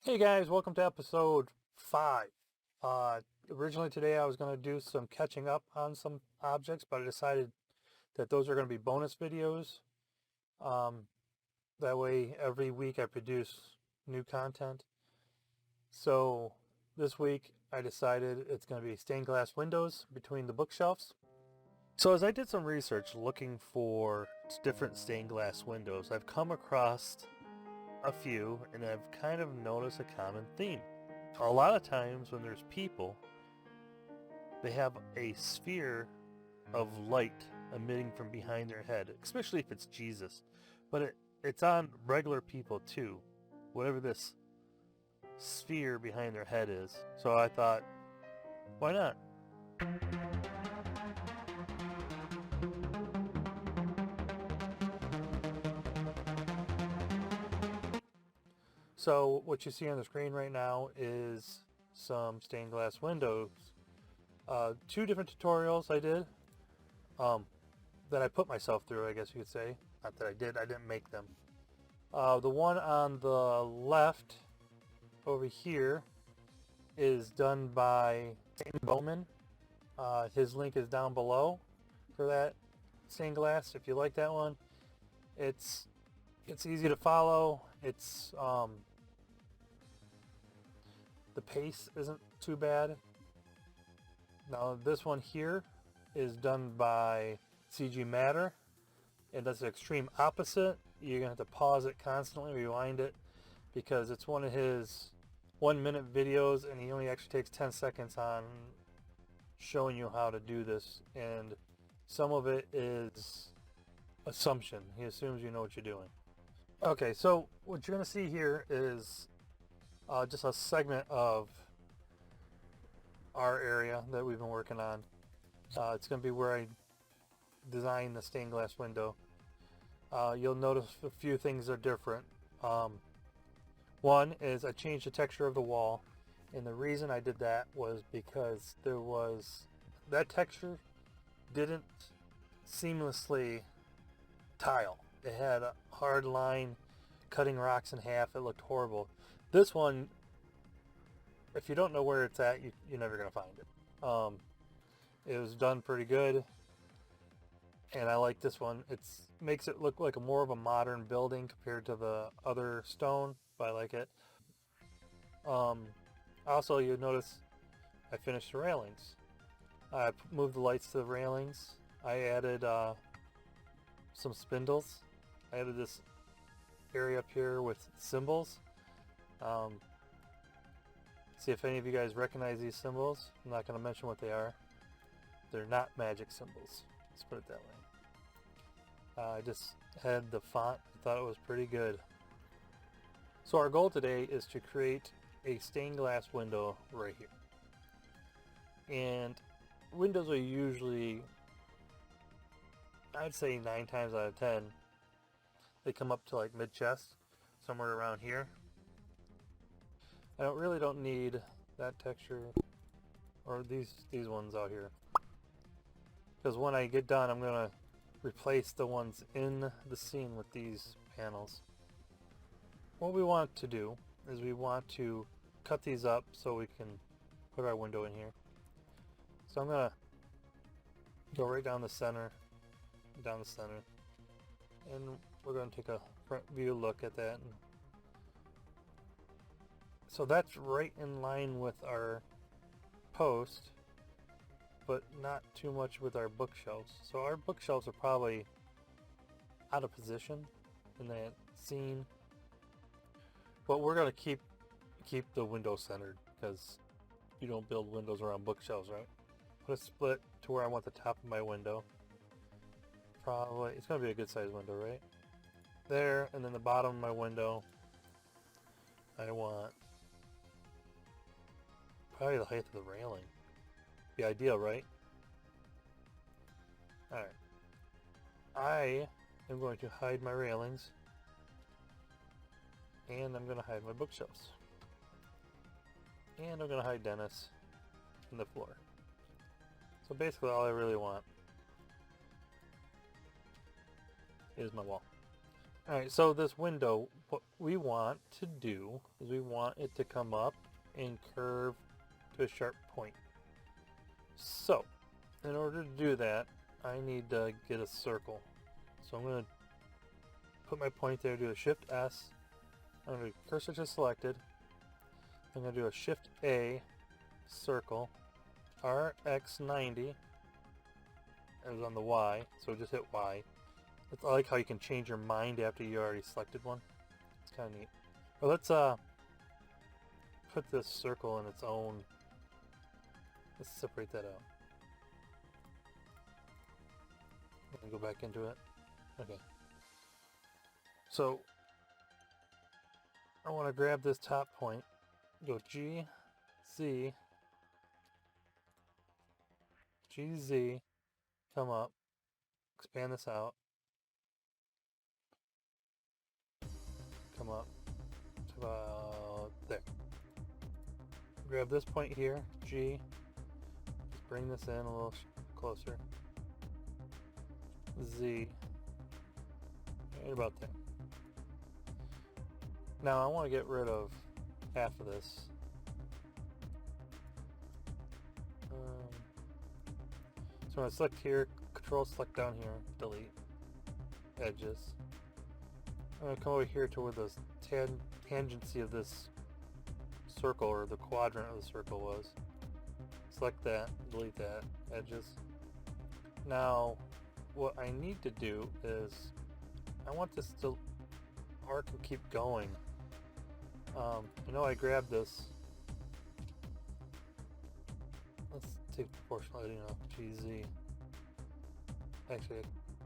Hey guys, welcome to episode 5. Originally today I was going to do some catching up on some objects, but I decided that those are going to be bonus videos. That way every week I produce new content. So this week I decided it's going to be stained glass windows between the bookshelves. So as I did some research looking for different stained glass windows, I've come across a few, and I've kind of noticed a common theme. A lot of times when there's people, they have a sphere of light emitting from behind their head, especially if it's Jesus. But it's on regular people too, whatever this sphere behind their head is. So I thought, why not? So what you see on the screen right now is some stained glass windows. Two different tutorials I did that I put myself through, I guess you could say. Not that I didn't make them. The one on the left over here is done by Bowman. His link is down below for that stained glass if you like that one. It's easy to follow. It's the pace isn't too bad. Now this one here is done by CG Matter, and that's the extreme opposite. You're gonna have to pause it constantly, rewind it, because it's one of his 1-minute videos, and he only actually takes 10 seconds on showing you how to do this, and some of it is assumption. He assumes you know what you're doing. Okay, so what you're gonna see here is just a segment of our area that we've been working on. It's going to be where I designed the stained glass window. You'll notice a few things are different. One is I changed the texture of the wall, and the reason I did that was because that texture didn't seamlessly tile. It had a hard line cutting rocks in half. It looked horrible. This one, if you don't know where it's at, you're never going to find it. It was done pretty good, and I like this one. It makes it look like more of a modern building compared to the other stone, but I like it. Also, you notice I finished the railings. I moved the lights to the railings. I added some spindles. I added this area up here with symbols. See if any of you guys recognize these symbols. I'm not going to mention what they are. They're not magic symbols. Let's put it that way. I just had the font. I thought it was pretty good. So our goal today is to create a stained glass window right here. And windows are usually, I'd say 9 times out of 10, they come up to like mid-chest, somewhere around here. I really don't need that texture or these ones out here, because when I get done I'm gonna replace the ones in the scene with these panels. What we want to do is we want to cut these up so we can put our window in here. So I'm gonna go right down the center, and we're gonna take a front view look at that. So that's right in line with our post, but not too much with our bookshelves. So our bookshelves are probably out of position in that scene, but we're gonna keep the window centered, because you don't build windows around bookshelves, right? Put a split to where I want the top of my window. Probably it's gonna be a good sized window, right there, and then the bottom of my window I want probably the height of the railing. Be ideal, right? Alright. I am going to hide my railings, and I'm going to hide my bookshelves. And I'm going to hide Dennis in the floor. So basically all I really want is my wall. Alright, so this window, what we want to do is we want it to come up and curve to a sharp point. So, in order to do that, I need to get a circle. So I'm going to put my point there, do a Shift S. I'm going to cursor to selected. I'm going to do a Shift A, circle, RX90. It was on the Y, so just hit Y. I like how you can change your mind after you already selected one. It's kind of neat. But let's put this circle in its own. Let's separate that out. And go back into it. Okay. So I want to grab this top point. Go G, Z, G, Z. Come up. Expand this out. Come up to about there. Grab this point here, G. Just bring this in a little closer. Z. Right about there. Now I want to get rid of half of this. So I'm going to select here, Control select down here, delete edges. I'm going to come over here to where the tangency of this circle, or the quadrant of the circle was. Select that, delete that, edges. Now, what I need to do is, I want this to arc and keep going. I know I grabbed this. Let's take proportional editing off, GZ. Actually,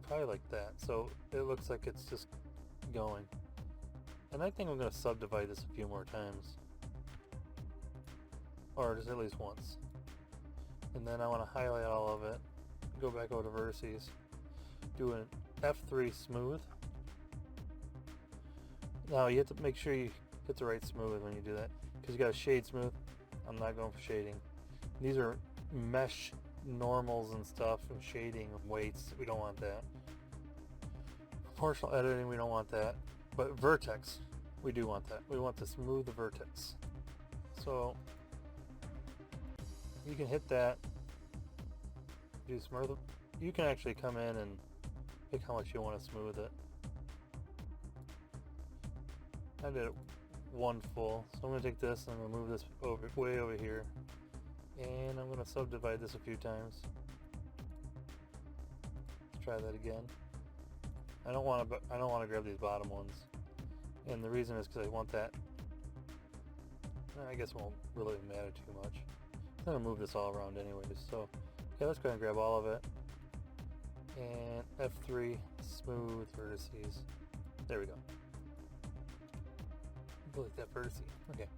probably like that. So it looks like it's just going. And I think I'm going to subdivide this a few more times. Or just at least once. And then I want to highlight all of it. Go back over to vertices. Do an F3 smooth. Now you have to make sure you hit the right smooth when you do that. Because you got a shade smooth. I'm not going for shading. These are mesh normals and stuff and shading and weights. We don't want that. Proportional editing, we don't want that. But vertex, we do want that. We want to smooth the vertex. So you can hit that. Do smooth. You can actually come in and pick how much you want to smooth it. I did it one full, so I'm going to take this and I'm going to move this over, way over here, and I'm going to subdivide this a few times. Let's try that again. I don't want to grab these bottom ones, and the reason is because I want that. I guess it won't really matter too much. I'm going to move this all around anyways. So okay, let's go ahead and grab all of it, and F3 smooth vertices. There we go. Delete that vertice. Okay.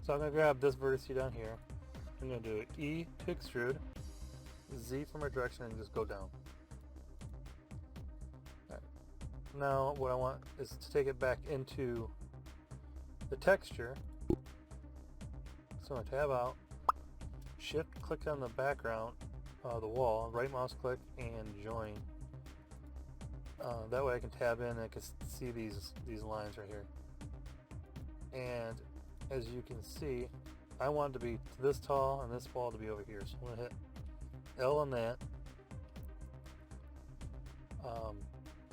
So I'm going to grab this vertice down here. I'm going to do E to extrude, Z for my direction, and just go down. Alright. Now what I want is to take it back into the texture. So I'm going to tab out, shift click on the background, the wall, right mouse click, and join. That way I can tab in and I can see these lines right here. And as you can see, I want it to be this tall and this wall to be over here. So I'm going to hit L on that.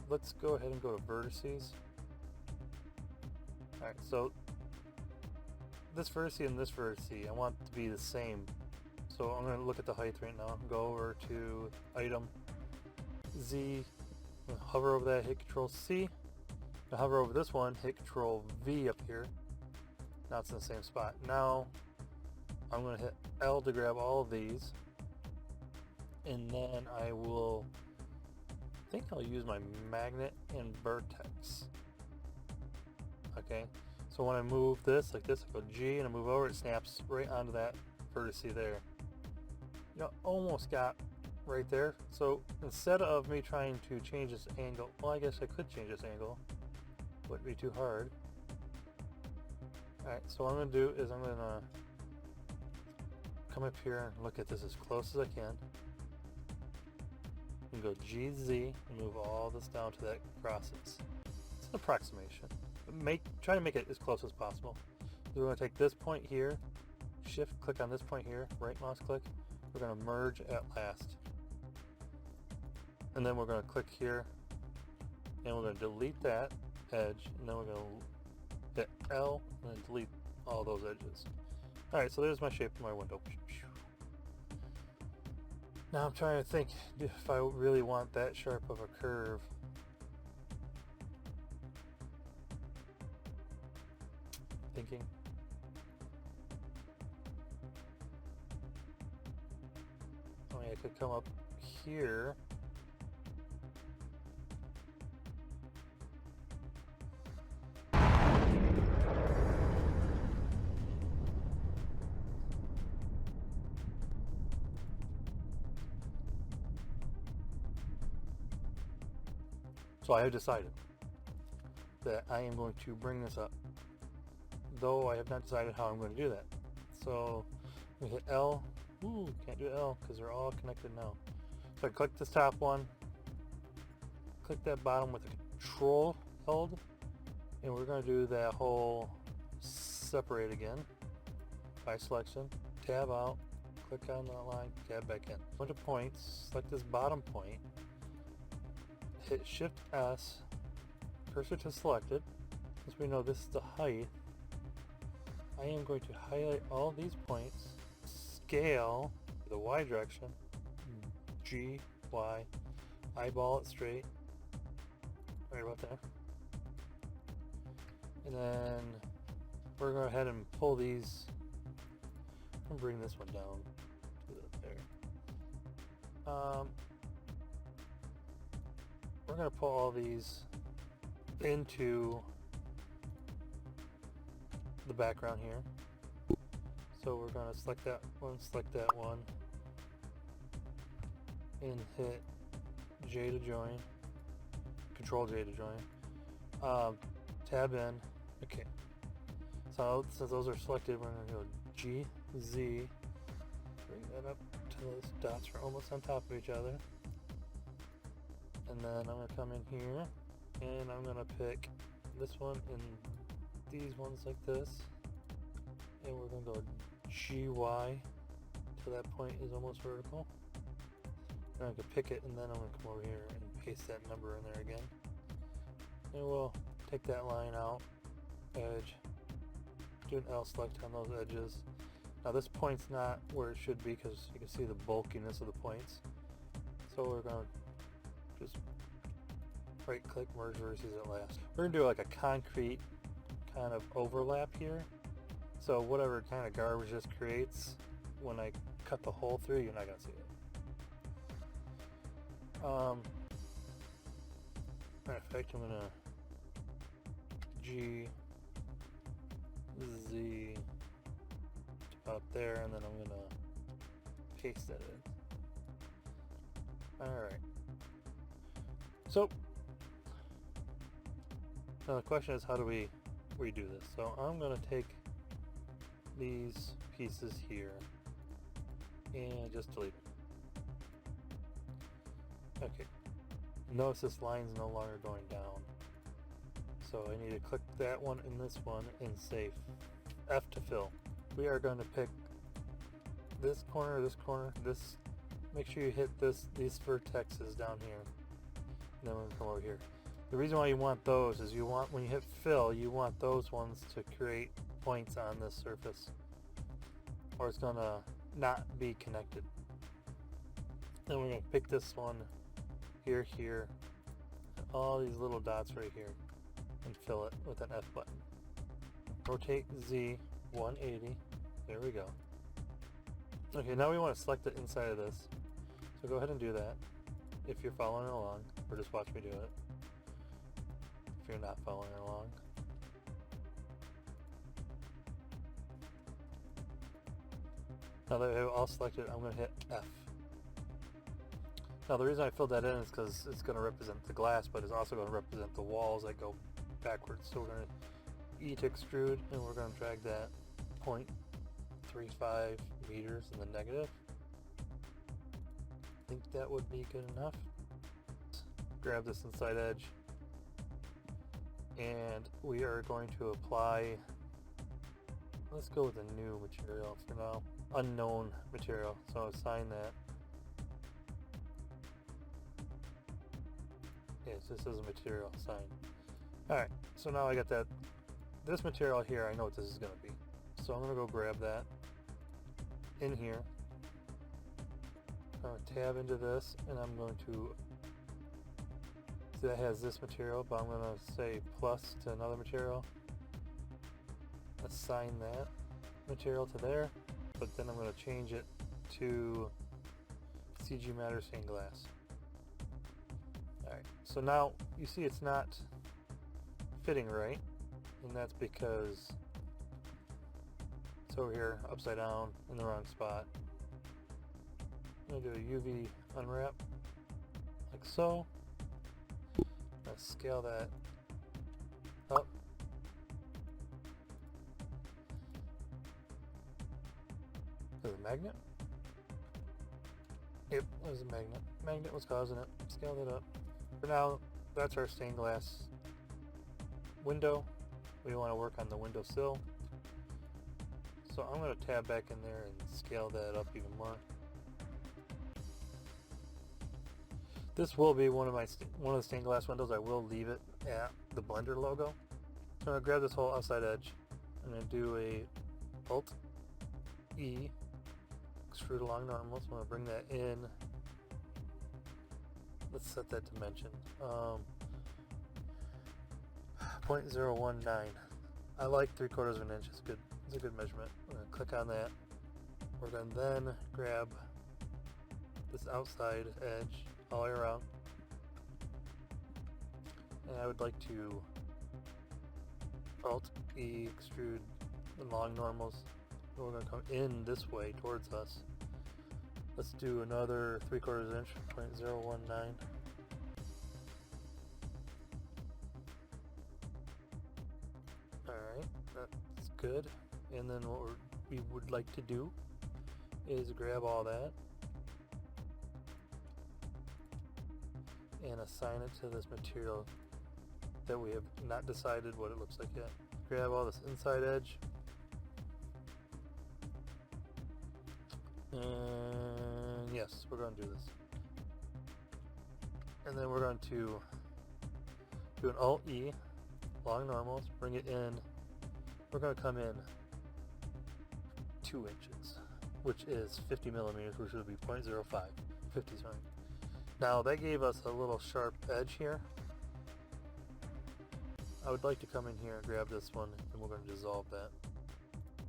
Let's go ahead and go to vertices. Alright, so this vertice and this vertice, I want it to be the same. So I'm going to look at the height right now. Go over to Item, Z, hover over that, hit Control C. Hover over this one, hit Control V up here. Now it's in the same spot. Now I'm going to hit L to grab all of these, and then I think I'll use my magnet and vertex. Okay, so when I move this like this, I go G and I move over, it snaps right onto that vertice there. You know, almost got right there. So instead of me trying to change this angle, well, I guess I could change this angle. Wouldn't be too hard. Alright, so what I'm going to do is I'm going to come up here and look at this as close as I can. And go GZ and move all this down to that crosses. approximation. Try to make it as close as possible. We're going to take this point here, shift click on this point here, right mouse click. We're going to merge at last. And then we're going to click here and we're going to delete that edge, and then we're going to hit L and then delete all those edges. Alright, so there's my shape of my window. Now I'm trying to think if I really want that sharp of a curve. Thinking. I mean, I could come up here. So I have decided that I am going to bring this up, though I have not decided how I'm going to do that. So we hit L. Ooh, can't do L because they're all connected now. So I click this top one, click that bottom with the control held, and we're going to do that whole separate again by selection, tab out, click on that line, tab back in. Bunch of points, select this bottom point, hit Shift S, cursor to selected. Since we know this is the height, I am going to highlight all these points, scale the Y direction, G, Y, eyeball it straight, right about there. And then we're going to go ahead and pull these, and bring this one down to there. We're going to pull all these into the background here. So we're going to select that one, and hit J to join, Control J to join, tab in. Okay, so since those are selected, we're going to go G, Z, bring that up till those dots are almost on top of each other. And then I'm going to come in here and I'm going to pick this one and these ones like this, and we're going to go GY till that point is almost vertical. And I can pick it, and then I'm going to come over here and paste that number in there again. And we'll take that line out, edge, do an L select on those edges. Now this point's not where it should be because you can see the bulkiness of the points. So we're going to just right click, merge vertices at last. We're going to do like a concrete kind of overlap here. So whatever kind of garbage this creates, when I cut the hole through, you're not going to see it. Matter of fact, I'm going to G, Z to about there, and then I'm going to paste that in. Alright. So, now the question is, how do we redo this? So I'm going to take these pieces here and just delete them. Okay. Notice this line's no longer going down. So I need to click that one and this one and say F to fill. We are going to pick this corner, this. Make sure you hit these vertexes down here. And then we're going to come over here. The reason why you want those is you want, when you hit fill, you want those ones to create points on this surface, or it's going to not be connected. Then we're going to pick this one here, and all these little dots right here, and fill it with an F button. Rotate Z 180. There we go. Okay, now we want to select the inside of this. So go ahead and do that if you're following along, or just watch me do it if you're not following along. Now that we have all selected, I'm going to hit F. Now the reason I filled that in is because it's going to represent the glass, but it's also going to represent the walls that go backwards. So we're going to E to extrude, and we're going to drag that 0.35 meters in the negative. I think that would be good enough. Grab this inside edge, and we are going to apply, let's go with a new material for now, unknown material, so assign that. Yes, this is a material assigned. Alright, so now I got that, this material here, I know what this is going to be. So I'm going to go grab that in here. I'm going to tab into this, and I'm going to, so that has this material, but I'm going to say plus to another material. Assign that material to there, but then I'm going to change it to CG Matter stained glass. Alright, so now you see it's not fitting right, and that's because it's over here upside down in the wrong spot. I'm going to do a UV unwrap like so. Let's scale that up. Is it a magnet? Yep, it was a magnet. Magnet was causing it. Scale that up. For now, that's our stained glass window. We want to work on the window sill. So I'm going to tab back in there and scale that up even more. This will be one of the stained glass windows. I will leave it at the Blender logo. So I'm going to grab this whole outside edge. I'm going to do a Alt E, extrude along normal. So I'm going to bring that in. Let's set that dimension. 0.019. I like 3/4 of an inch. It's good. It's a good measurement. I'm going to click on that. We're going to then grab this outside edge all the way around. And I would like to Alt E, extrude along normals. We're going to come in this way towards us. Let's do another 3/4 inch, 0.019. Alright, that's good. And then what we would like to do is grab all that and assign it to this material that we have not decided what it looks like yet. Grab all this inside edge. And yes, we're going to do this. And then we're going to do an Alt E, long normals, bring it in. We're going to come in 2 inches, which is 50 millimeters, which would be 0.05, 50, sorry. Now that gave us a little sharp edge here. I would like to come in here and grab this one, and we're going to dissolve that.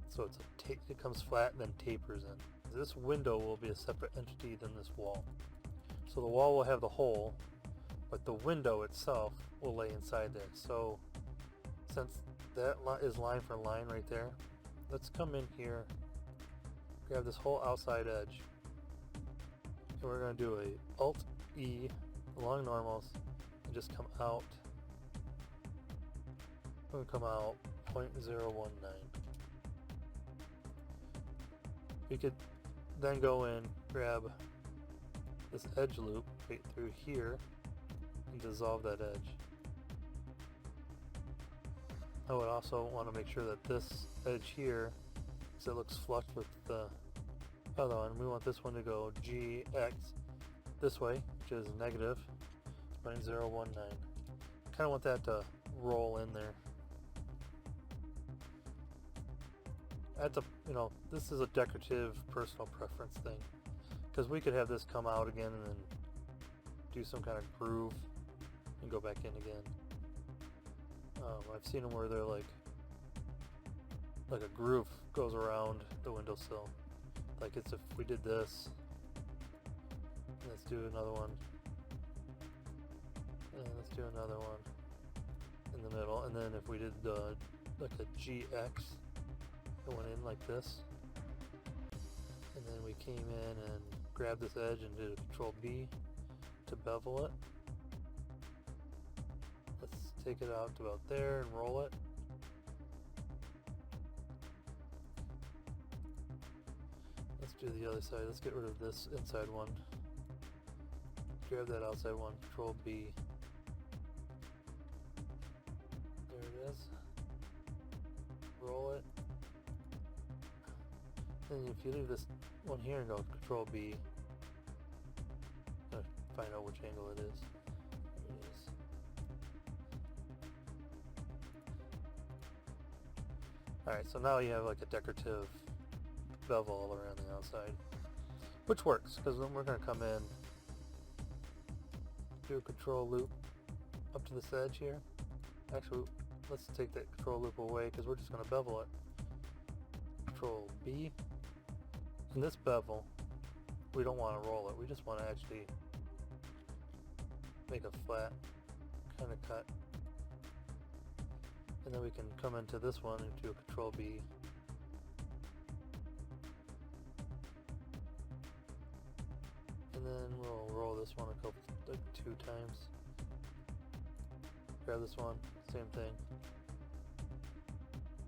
So it comes flat and then tapers in. This window will be a separate entity than this wall. So the wall will have the hole, but the window itself will lay inside there. So since that is line for line right there, let's come in here, grab this whole outside edge, and we're going to do a Alt E along normals and just come out. We're going to come out 0.019. We could then go in, grab this edge loop right through here and dissolve that edge. I would also want to make sure that this edge here, because it looks flush with the other one, we want this one to go GX this way, which is negative 0.019. Kind of want that to roll in there. That's a, this is a decorative personal preference thing, because we could have this come out again and then do some kind of groove and go back in again. I've seen them where they're like a groove goes around the windowsill. Like it's if we did this, let's do another one, and let's do another one in the middle, and then if we did like a GX, it went in like this, and then we came in and grabbed this edge and did a Control B to bevel it. Let's take it out to about there and roll it. Let's do the other side. Let's get rid of this inside one. Grab that outside one, Control B. roll it. And if you leave this one here and go Control B, I'm gonna find out which angle it is. There it is. Alright, so now you have like a decorative bevel all around the outside, which works because then we're going to come in, do a control loop up to this edge here. Actually, let's take that control loop away because we're just going to bevel it. Control B. And this bevel, we don't want to roll it. We just want to actually make a flat kind of cut. And then we can come into this one and do a control B. And then we'll roll this one like 2 times. Grab this one, same thing.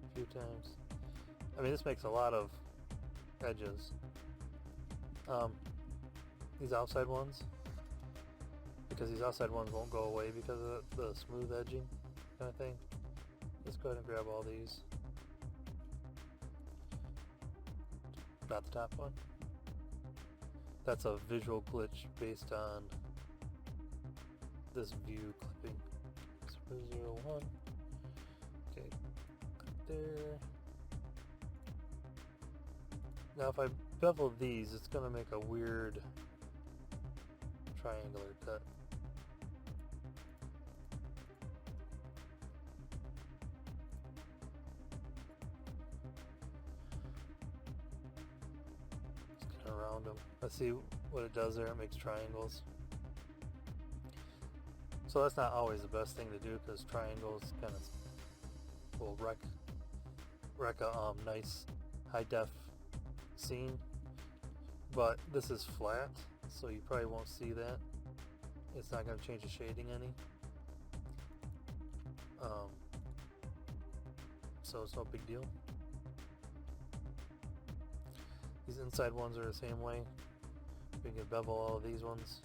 A few times. I mean, this makes a lot of edges. These outside ones, because these outside ones won't go away because of the smooth edging kind of thing. Let's go ahead and grab all these. Not the top one. That's a visual glitch based on this view clipping. 001. Okay, there. Now if I bevel these, it's going to make a weird triangular cut. Just kind of round them. Let's see what it does there. It makes triangles. So that's not always the best thing to do because triangles kind of will wreck a nice high def scene. But this is flat, so you probably won't see that. It's not going to change the shading any. So it's no big deal. These inside ones are the same way. We can bevel all of these ones.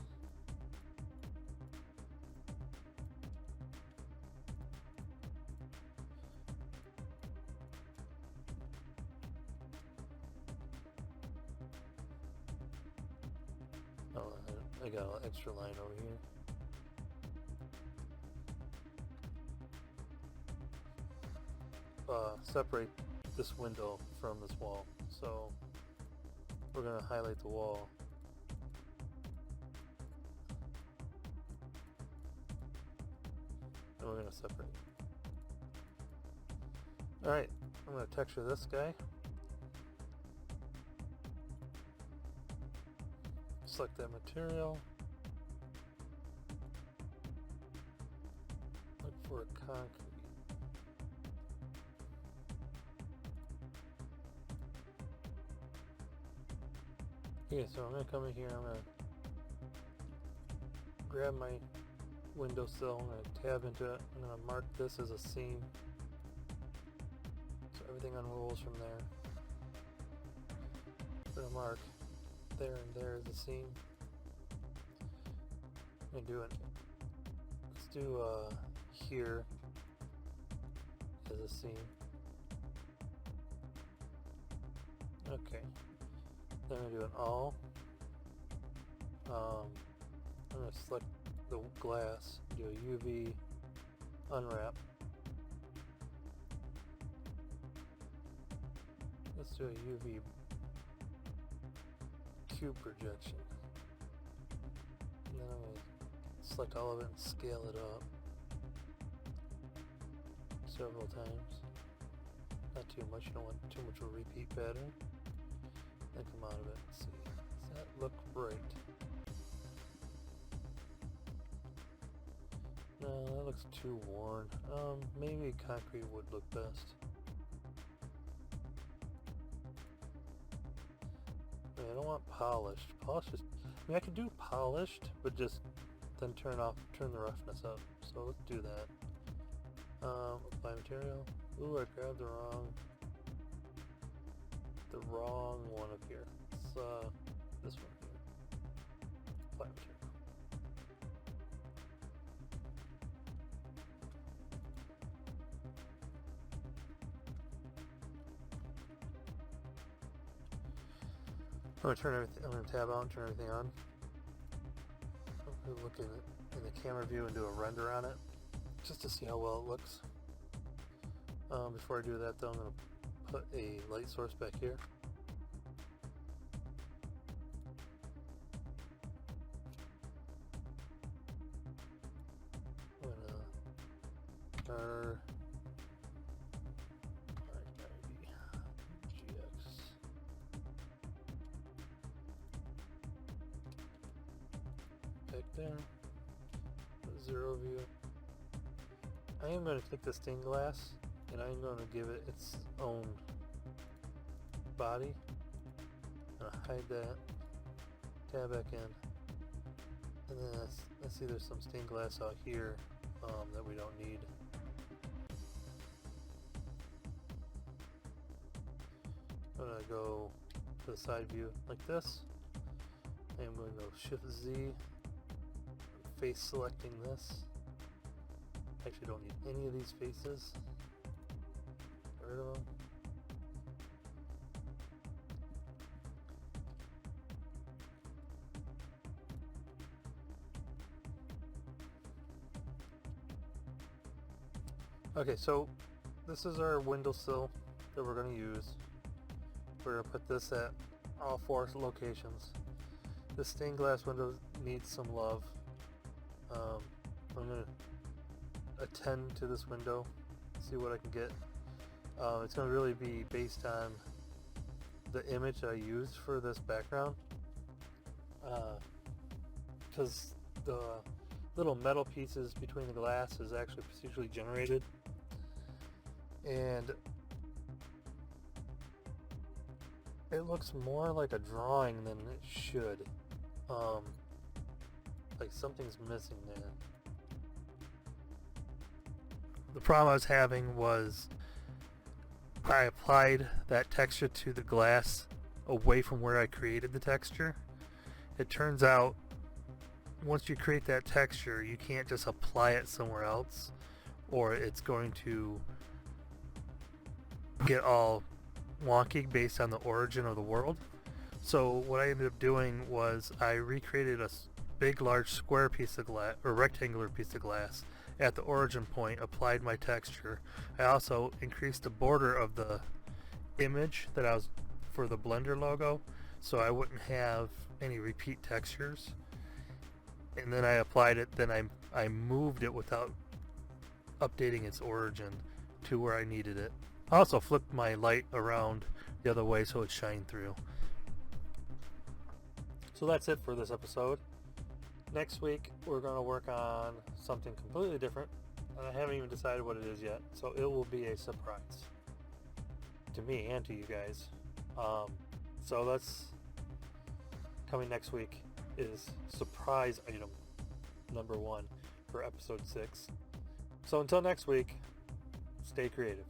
Oh, I got an extra line over here. Separate this window from this wall. So we're going to highlight the wall. And we're going to separate. Alright, I'm going to texture this guy. Select that material. Look for a concrete. Okay, so I'm going to come in here, I'm going to grab my windowsill, I'm going to tab into it, I'm going to mark this as a seam. So everything unrolls from there. I'm going to mark there and there is a seam. I'm going to do it. Let's do here as a seam. Okay. Then I'm going to do an all. I'm going to select the glass, do a UV unwrap. Let's do a UV cube projection. And then I'm going to select all of it and scale it up several times. Not too much, you don't want too much of a repeat pattern. Then come out of it and see. Does that look right? No, that looks too worn. Maybe concrete would look best. I don't want polished. Polished is, I mean, I could do polished, but just then turn the roughness up. So let's do that. Apply material. Ooh, I grabbed the wrong one up here. It's this one here. Apply material. I'm gonna tab out and turn everything on. I'm gonna look in the camera view and do a render on it, just to see how well it looks. Before I do that though, I'm gonna put a light source back here. I'm gonna back there, zero view. I am going to take the stained glass and I'm going to give it its own body. I'm going to hide that, tab back in, and then I see there's some stained glass out here that we don't need. I'm going to go to the side view like this. I am going to go Shift Z, face selecting this. Actually don't need any of these faces. Get rid of them. Okay, so this is our windowsill that we're going to use. We're going to put this at all 4 locations. The stained glass window needs some love. I'm going to attend to this window, see what I can get. It's going to really be based on the image I used for this background, because the little metal pieces between the glass is actually procedurally generated, and it looks more like a drawing than it should. Like something's missing there. The problem I was having was I applied that texture to the glass away from where I created the texture. It turns out once you create that texture, you can't just apply it somewhere else, or it's going to get all wonky based on the origin of the world. So what I ended up doing was I recreated a big large square piece of glass, or rectangular piece of glass, at the origin point, applied my texture. I also increased the border of the image that I was for the Blender logo, so I wouldn't have any repeat textures. And then I applied it, then I moved it without updating its origin to where I needed it. I also flipped my light around the other way so it shined through. So that's it for this episode. Next week we're going to work on something completely different, and I haven't even decided what it is yet, so it will be a surprise to me and to you guys. So that's coming next week, is surprise item number 1 for episode 6. So until next week, stay creative.